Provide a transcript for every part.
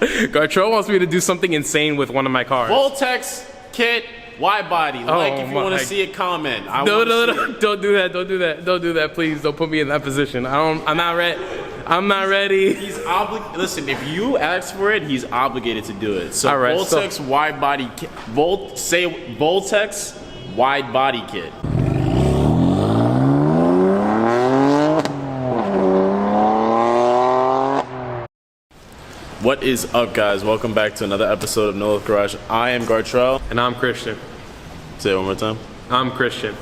Gartrell wants me to do something insane with one of my cars. Voltex kit, Widebody. Like, if you want to see it, comment. No, don't do that. Don't do that. Don't do that, please. Don't put me in that position. I'm not ready. I'm not ready. He's obligated. Listen, if you ask for it, he's obligated to do it. So, right, Voltex Widebody kit. Say Voltex Widebody kit. What is up, guys? Welcome back to another episode of NoLiftGarage. I am Gartrell. And I'm Christian. Say it one more time. I'm Christian.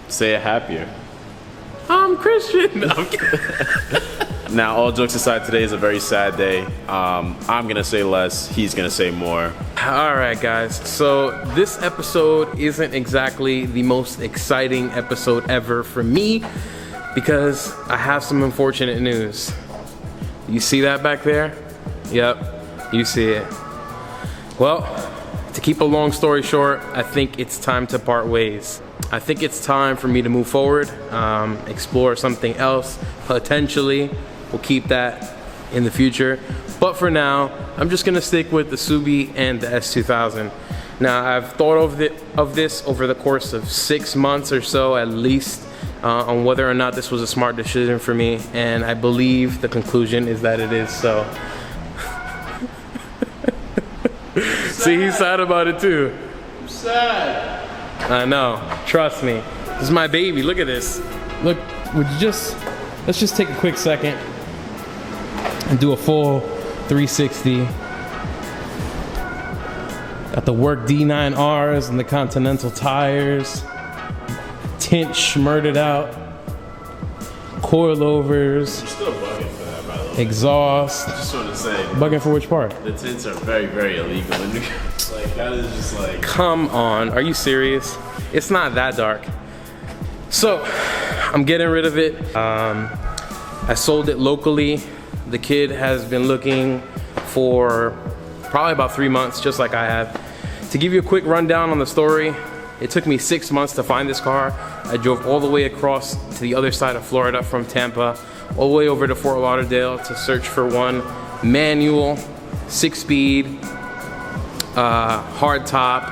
Say it happier. I'm Christian. No, I'm kidding. Now, all jokes aside, today is a very sad day. I'm gonna say less, he's gonna say more. All right, guys. So this episode isn't exactly the most exciting episode ever for me because I have some unfortunate news. You see that back there? Yep, you see it. Well, to keep a long story short, I think it's time to part ways. I think it's time for me to move forward, explore something else, potentially. We'll keep that in the future. But for now, I'm just gonna stick with the Subi and the S2000. Now, I've thought of this over the course of 6 months or so at least, on whether or not this was a smart decision for me, and I believe the conclusion is that it is so. See, he's sad about it too. I'm sad. I know, trust me. This is my baby, look at this. Look, let's just take a quick second and do a full 360. Got the work D9Rs and the Continental tires. Tint schmurted out. Coilovers. You're still bugging for that, by the way. Exhaust. I just want to say. Bugging for which part? The tints are very, very illegal in New York. Like, that is just like. Come on, are you serious? It's not that dark. So, I'm getting rid of it. I sold it locally. The kid has been looking for probably about 3 months, just like I have. To give you a quick rundown on the story, it took me 6 months to find this car. I drove all the way across to the other side of Florida from Tampa, all the way over to Fort Lauderdale to search for one manual, 6-speed, hard top,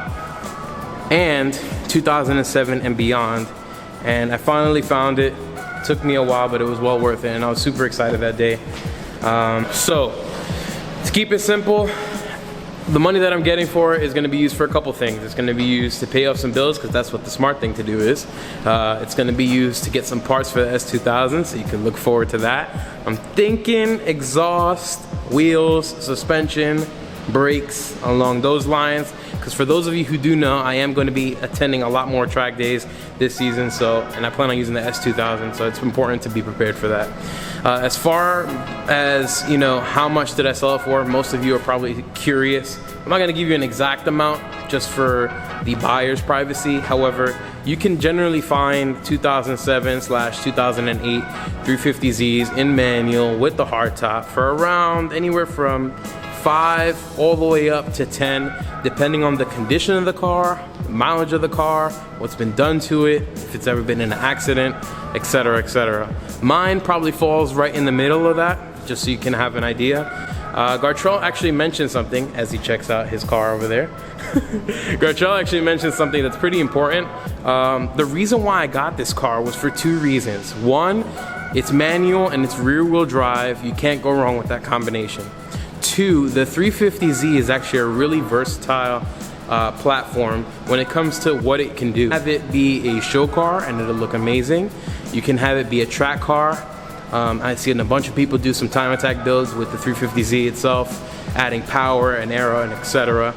and 2007 and beyond. And I finally found it. It took me a while, but it was well worth it, and I was super excited that day. So, to keep it simple, the money that I'm getting for it is going to be used for a couple things. It's going to be used to pay off some bills, because that's what the smart thing to do is. It's going to be used to get some parts for the S2000, so you can look forward to that. I'm thinking exhaust, wheels, suspension, brakes, along those lines. Because for those of you who do know, I am going to be attending a lot more track days this season, and I plan on using the S2000, so it's important to be prepared for that. As far as, you know, how much did I sell it for, most of you are probably curious. I'm not going to give you an exact amount just for the buyer's privacy. However, you can generally find 2007/2008 350Zs in manual with the hardtop for around anywhere from 5 all the way up to 10, depending on the condition of the car, the mileage of the car, what's been done to it, if it's ever been in an accident, etc., etc. Mine probably falls right in the middle of that, just so you can have an idea. Gartrell actually mentioned something as he checks out his car over there. Gartrell actually mentioned something that's pretty important. The reason why I got this car was for 2 reasons. One, it's manual and it's rear-wheel drive. You can't go wrong with that combination. 2, the 350Z is actually a really versatile platform when it comes to what it can do. Have it be a show car and it'll look amazing. You can have it be a track car. I've seen a bunch of people do some time attack builds with the 350Z itself, adding power and aero and etc.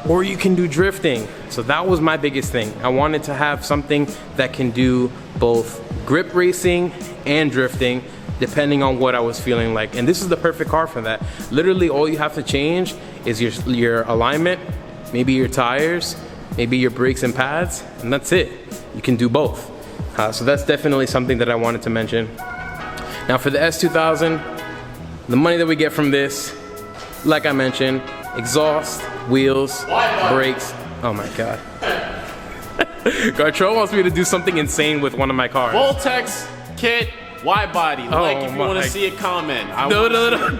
Or you can do drifting. So that was my biggest thing. I wanted to have something that can do both grip racing and drifting, depending on what I was feeling like. And this is the perfect car for that. Literally all you have to change is your alignment, maybe your tires, maybe your brakes and pads, and that's it. You can do both. So that's definitely something that I wanted to mention. Now for the S2000, the money that we get from this, like I mentioned, exhaust, wheels, brakes. Oh my God. Gartrell wants me to do something insane with one of my cars. Voltex kit, Widebody. Like if you want to see it, comment. No,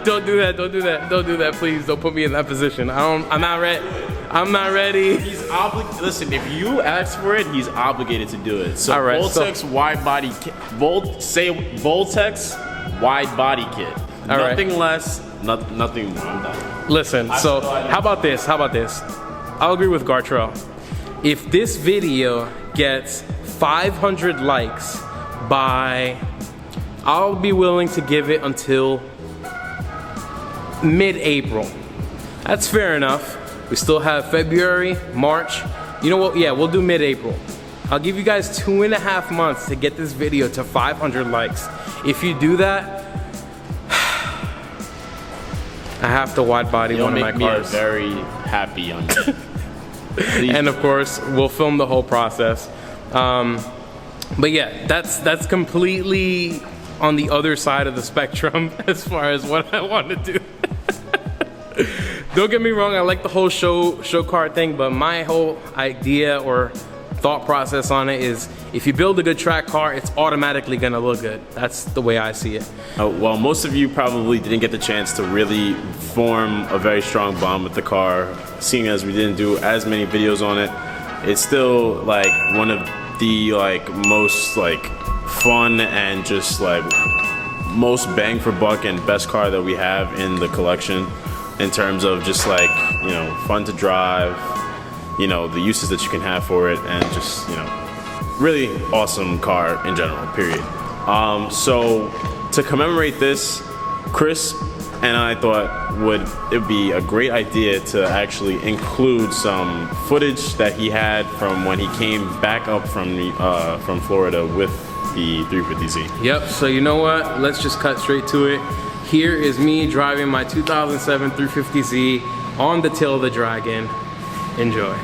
don't do that. Don't do that. Don't do that, please. Don't put me in that position. I'm not ready. I'm not ready. He's obligated. Listen, if you ask for it, he's obligated to do it. So all right, Voltex Widebody kit. Voltex Widebody kit. All nothing right. less, nothing more. I'm done. Listen, so how about this? How about this? I'll agree with Gartrell. If this video gets 500 likes by, I'll be willing to give it until mid-April. That's fair enough. We still have February, March. You know what? Yeah, we'll do mid-April. I'll give you guys 2.5 months to get this video to 500 likes. If you do that, I have to wide body one of my cars. Very happy young man. And of course, we'll film the whole process. But yeah, that's completely on the other side of the spectrum as far as what I want to do. Don't get me wrong, I like the whole show car thing, but my whole idea or thought process on it is if you build a good track car, it's automatically gonna look good. That's the way I see it. Well, most of you probably didn't get the chance to really form a very strong bond with the car, seeing as we didn't do as many videos on it. It's still like one of the most fun and just most bang for buck and best car that we have in the collection in terms of just fun to drive, the uses that you can have for it, and just really awesome car in general, period. So to commemorate this, Chris and I thought it'd be a great idea to actually include some footage that he had from when he came back up from Florida with the 350Z. Yep, so you know what? Let's just cut straight to it. Here is me driving my 2007 350Z on the tail of the Dragon. Enjoy.